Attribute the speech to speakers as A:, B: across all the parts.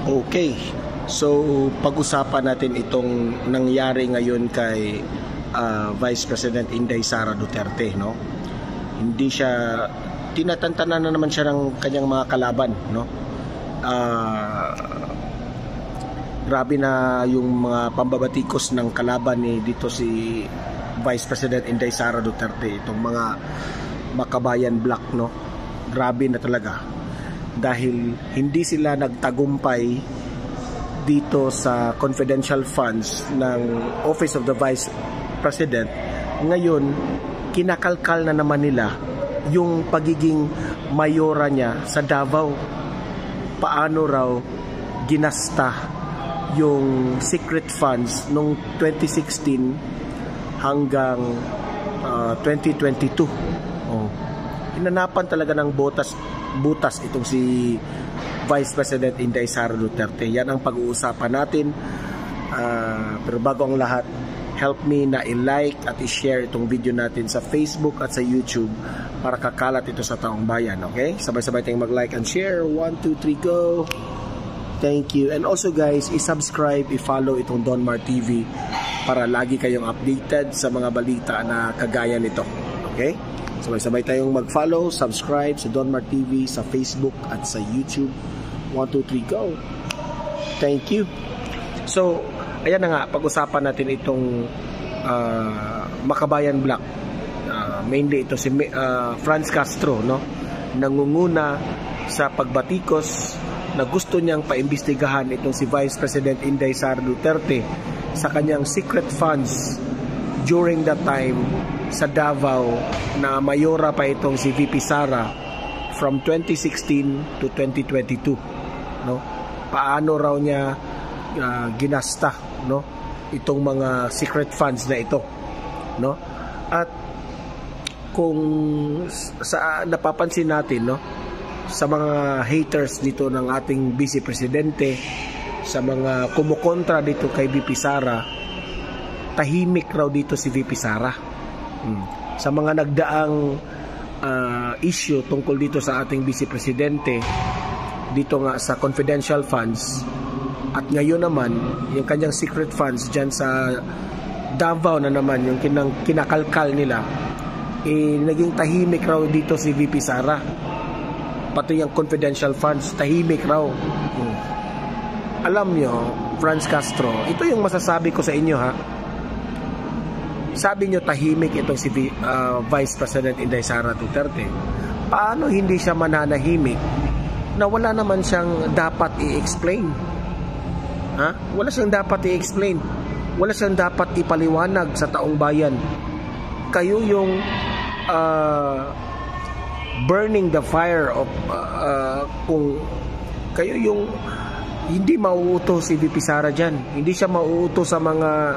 A: Okay, so pag-usapan natin itong nangyari ngayon kay Vice President Inday Sara Duterte, no? Hindi siya, tinatantanan na naman siya ng kanyang mga kalaban, no? Grabe na yung mga pambabatikos ng kalaban ni dito si Vice President Inday Sara Duterte, itong mga Makabayan Black, no? Grabe na talaga. Dahil hindi sila nagtagumpay dito sa confidential funds ng Office of the Vice President. Ngayon, kinakalkal na naman nila yung pagiging mayora niya sa Davao. Paano raw ginasta yung secret funds nung 2016 hanggang 2022. Inanapan talaga ng butas itong si Vice President Inday Sara Duterte. Yan ang pag-uusapan natin. Pero bago ang lahat, help me na i-like at i-share itong video natin sa Facebook at sa YouTube para kakalat ito sa taong bayan. Okay? Sabay-sabay tayong mag-like and share. 1, 2, 3, go! Thank you. And also guys, i-subscribe, i-follow itong Donmar TV para lagi kayong updated sa mga balita na kagaya nito. Okay? Sabay-sabay tayong mag-follow, subscribe sa Donmar TV, sa Facebook at sa YouTube. 1, 2, 3, go! Thank you. So, ayan na nga, pag-usapan natin itong Makabayan Black. Mainly ito si Franz Castro, no? Nangunguna sa pagbatikos na gusto niyang paimbestigahan itong si Vice President Inday Sara Duterte sa kanyang secret funds during that time sa Davao na mayora pa itong si VP Sara from 2016 to 2022, no? Paano raw niya ginasta, no, itong mga secret funds na ito, no? At kung sa napapansin natin, no, sa mga haters dito ng ating Vice Presidente, sa mga kumukontra dito kay VP Sara, tahimik raw dito si VP Sara. Sa mga nagdaang issue tungkol dito sa ating Vice Presidente dito nga sa confidential funds, at ngayon naman yung kanyang secret funds dyan sa Davao na naman yung kinakalkal nila, naging tahimik raw dito si VP Sara. Pati yung confidential funds tahimik raw. Alam nyo, Franz Castro, ito yung masasabi ko sa inyo, ha. Sabi nyo tahimik itong si Vice President Inday Sara Duterte. Paano hindi siya mananahimik na wala naman siyang dapat i-explain? Ha? Wala siyang dapat i-explain. Wala siyang dapat ipaliwanag sa taong bayan. Kayo yung burning the fire of kung kayo yung hindi mauuto si VP Sara dyan. Hindi siya mauuto sa mga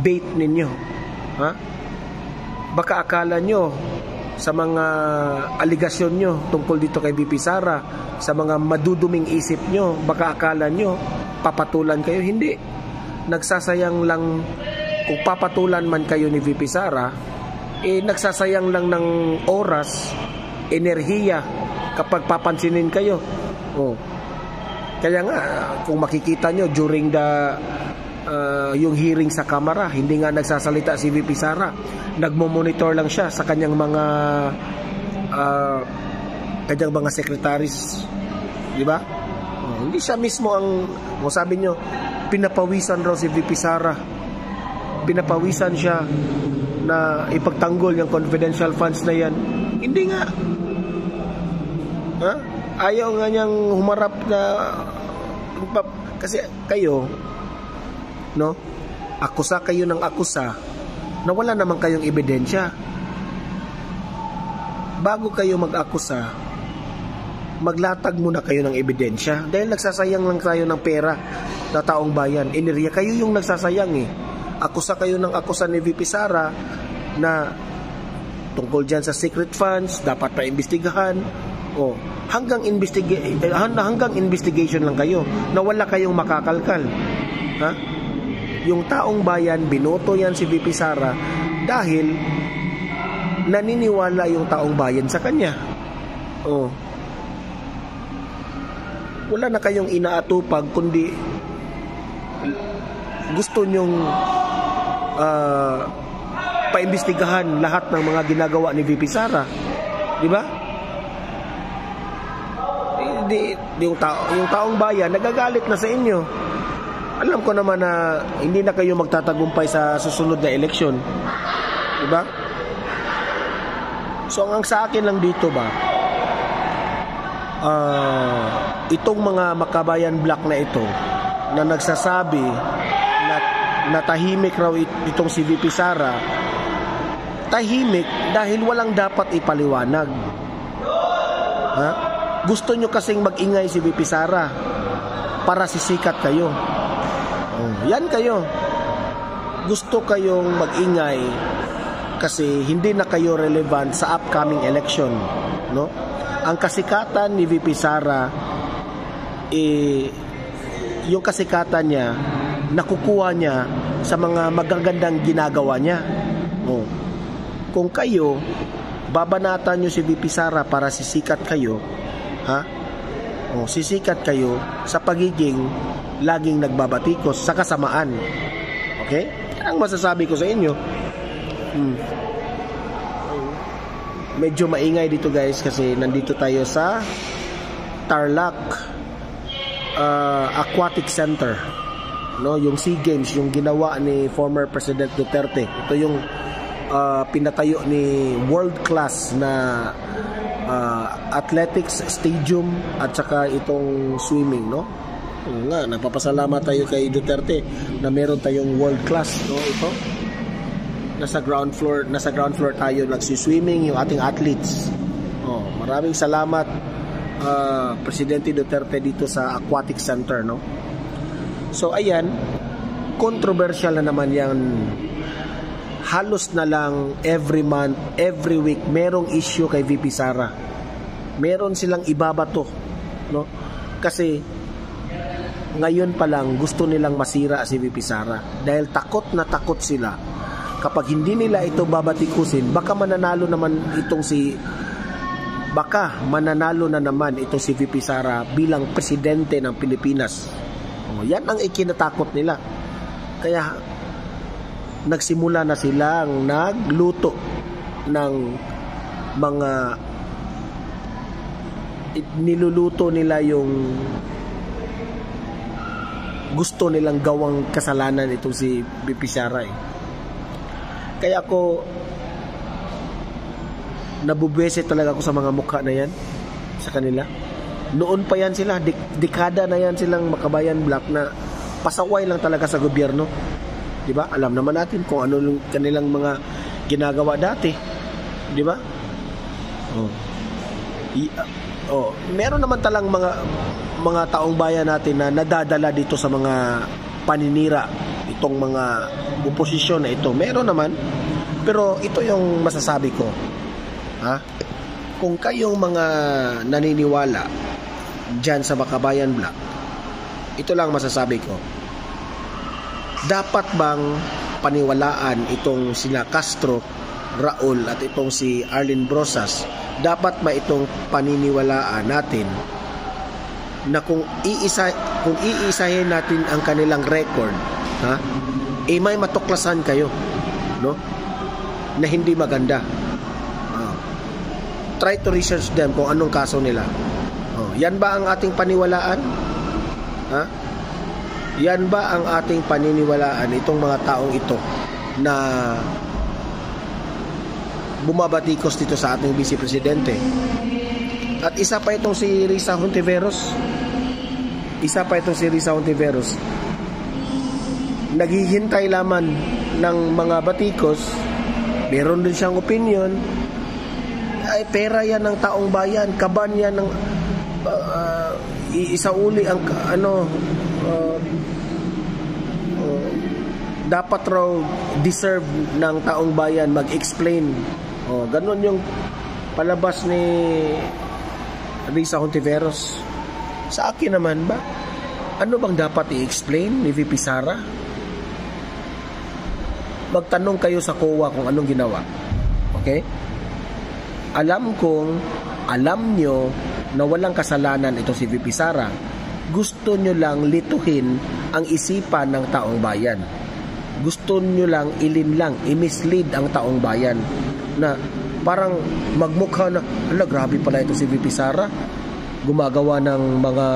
A: bait ninyo. Ha? Baka akala nyo sa mga aligasyon nyo tungkol dito kay VP Sara, sa mga maduduming isip nyo, baka akala nyo papatulan kayo. Hindi. Nagsasayang lang, kung papatulan man kayo ni VP Sara, nagsasayang lang ng oras, enerhiya kapag papansinin kayo. Kaya nga, kung makikita nyo during yung hearing sa Kamara, hindi nga nagsasalita si VP Sara. Nagmo-monitor lang siya sa kanyang mga secretaries, di ba? Hindi siya mismo ang, sabi nyo, pinapawisan raw si VP Sara. Pinapawisan siya na ipagtanggol yung confidential funds na yan. Hindi nga. Ha? Ayaw nga niyang humarap na, kasi kayo, no, akusa kayo ng akusa na wala naman kayong ebidensya. Bago kayo mag-akusa, maglatag muna kayo ng ebidensya, dahil nagsasayang lang tayo ng pera na taong bayan. Enerhiya, kayo yung nagsasayang Akusa kayo ng akusa ni VP Sara na tungkol dyan sa secret funds, dapat pa imbestigahan. Hanggang investigation lang kayo na wala kayong makakalkal. Ha? Yung taong bayan, binoto yan si VP Sara dahil naniniwala yung taong bayan sa kanya. wala na kayong inaatupag, kundi gusto nyong paimbestigahan lahat ng mga ginagawa ni VP Sara. Di ba? Yung taong bayan nagagalit na sa inyo. Alam ko naman na hindi na kayo magtatagumpay sa susunod na eleksyon. Di ba? So ang sa akin lang dito ba, itong mga makabayan black na ito na nagsasabi na tahimik raw itong si VP Sara, tahimik dahil walang dapat ipaliwanag. Ha? Gusto nyo kasing mag-ingay si VP Sara para sisikat kayo. Yan kayo. Gusto kayong mag-ingay kasi hindi na kayo relevant sa upcoming election, no? Ang kasikatan ni VP Sara, yung kasikatan niya nakukuha niya sa mga magagandang ginagawa niya. Kung kayo babanatan niyo si VP Sara para sisikat kayo, ha? Sisikat kayo sa pagiging laging nagbabatikos sa kasamaan. Okay? Yan ang masasabi ko sa inyo. Medyo maingay dito guys kasi nandito tayo sa Tarlac Aquatic Center, no, yung SEA Games, yung ginawa ni former President Duterte. Ito yung pinatayo ni world class na athletics stadium at saka itong swimming, no. Nga, nagpapasalamat tayo kay Duterte na meron tayong world class, no, ito. Nasa ground floor tayo nagsi-swimming yung ating athletes. Maraming salamat Presidente Duterte dito sa Aquatic Center, no. So ayan, controversial na naman yan. Halos na lang every month, every week merong issue kay VP Sara. Meron silang ibabato, no? Kasi ngayon pa lang gusto nilang masira si VP Sara dahil takot na takot sila. Kapag hindi nila ito babatikusin, baka mananalo na naman itong si VP Sara bilang presidente ng Pilipinas. Yan ang ikinatakot nila. Kaya nagsimula na silang nagluto ng mga niluluto nila yung gusto nilang gawang kasalanan itong si VP Sara. Kaya ako nabubwese talaga ako sa mga mukha na yan sa kanila. Noon pa yan sila, dekada na yan silang makabayan black na pasaway lang talaga sa gobyerno. Diba? Alam naman natin kung ano yung kanilang mga ginagawa dati. Diba? Meron naman talang mga taong bayan natin na nadadala dito sa mga paninira, itong mga oposisyon na ito. Meron naman, pero ito yung masasabi ko. Ha? Kung kayong mga naniniwala dyan sa Makabayan Black, ito lang masasabi ko. Dapat bang paniwalaan itong sina Castro, Raul at itong si Arlene Brosas? Dapat ba itong paniniwalaan natin na kung iisahin natin ang kanilang record, ha? May matuklasan kayo, no? Na hindi maganda. Try to research them kung anong kaso nila. Yan ba ang ating paniwalaan? Ha? Yan ba ang ating paniniwalaan itong mga taong ito na bumabatikos dito sa ating Vice Presidente? At isa pa itong si Risa Hontiveros. Naghihintay laman ng mga batikos. Meron din siyang opinion. Ay, pera yan ng taong bayan. Kaban yan ng isauli ang dapat raw deserve ng taong bayan mag-explain. Ganun yung palabas ni Risa Hontiveros. Sa akin naman ba, ano bang dapat i-explain ni VP Sara? Magtanong kayo sa COA kung anong ginawa. Okay? Alam nyo na walang kasalanan ito si VP Sara. gusto nyo lang lituhin ang isipan ng taong bayan. Gusto nyo lang ilinlang, i-mislead ang taong bayan na parang magmukha na, ala, grabe pala ito si VP Sara, gumagawa ng mga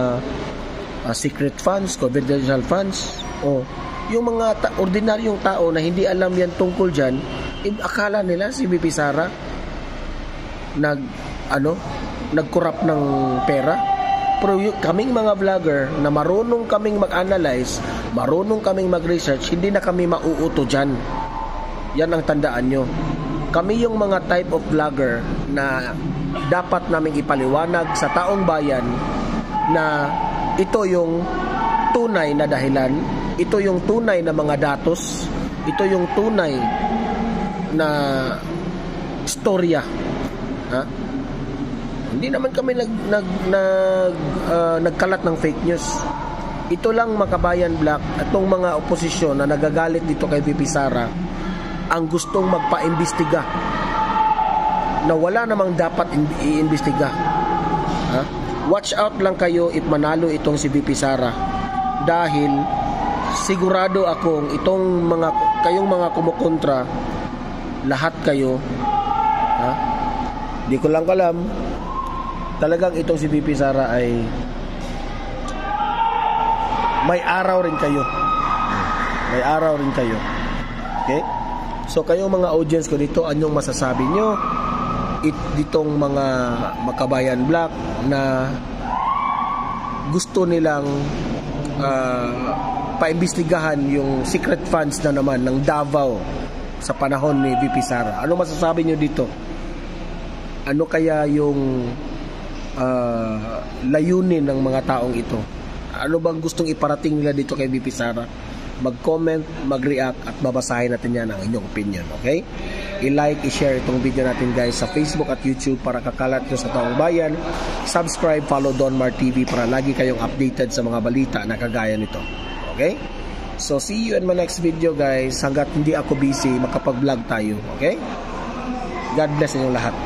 A: secret funds, confidential funds, o yung mga ordinaryong tao na hindi alam yan tungkol dyan, akala nila si VP Sara nag-corrupt ng pera. Pero kaming mga vlogger na marunong kaming mag-analyze, marunong kaming mag-research, hindi na kami mauuto dyan. Yan ang tandaan nyo. Kami yung mga type of vlogger na dapat naming ipaliwanag sa taong bayan na ito yung tunay na dahilan, ito yung tunay na mga datos, ito yung tunay na storya. Ha? Hindi naman kami nagkalat ng fake news. Ito lang Makabayan Black, itong mga oposisyon na nagagalit dito kay VP Sara, ang gustong magpa-imbestiga na wala namang dapat i-imbestiga. Ha? Watch out lang kayo if manalo itong si VP Sara, dahil sigurado akong kayong mga kumukontra, lahat kayo, di ko lang alam, talagang itong si VP Sara ay may araw rin kayo. May araw rin kayo. Okay? So kayong mga audience ko dito, anyong masasabi nyo ditong mga Makabayan Black na gusto nilang paimbestigahan yung secret funds na naman ng Davao sa panahon ni VP Sara? Ano masasabi nyo dito? Ano kaya yung layunin ng mga taong ito? Ano bang gustong iparating nila dito kay VP Sara? Mag-comment, mag-react, at babasahin natin yan ang inyong opinion. Okay? I-like, i-share itong video natin guys sa Facebook at YouTube para kakalat nyo sa taong bayan. Subscribe, follow Don Mar TV para lagi kayong updated sa mga balita na kagaya nito. Okay? So see you in my next video guys. Hanggat hindi ako busy, makapag-vlog tayo. Okay? God bless inyong lahat.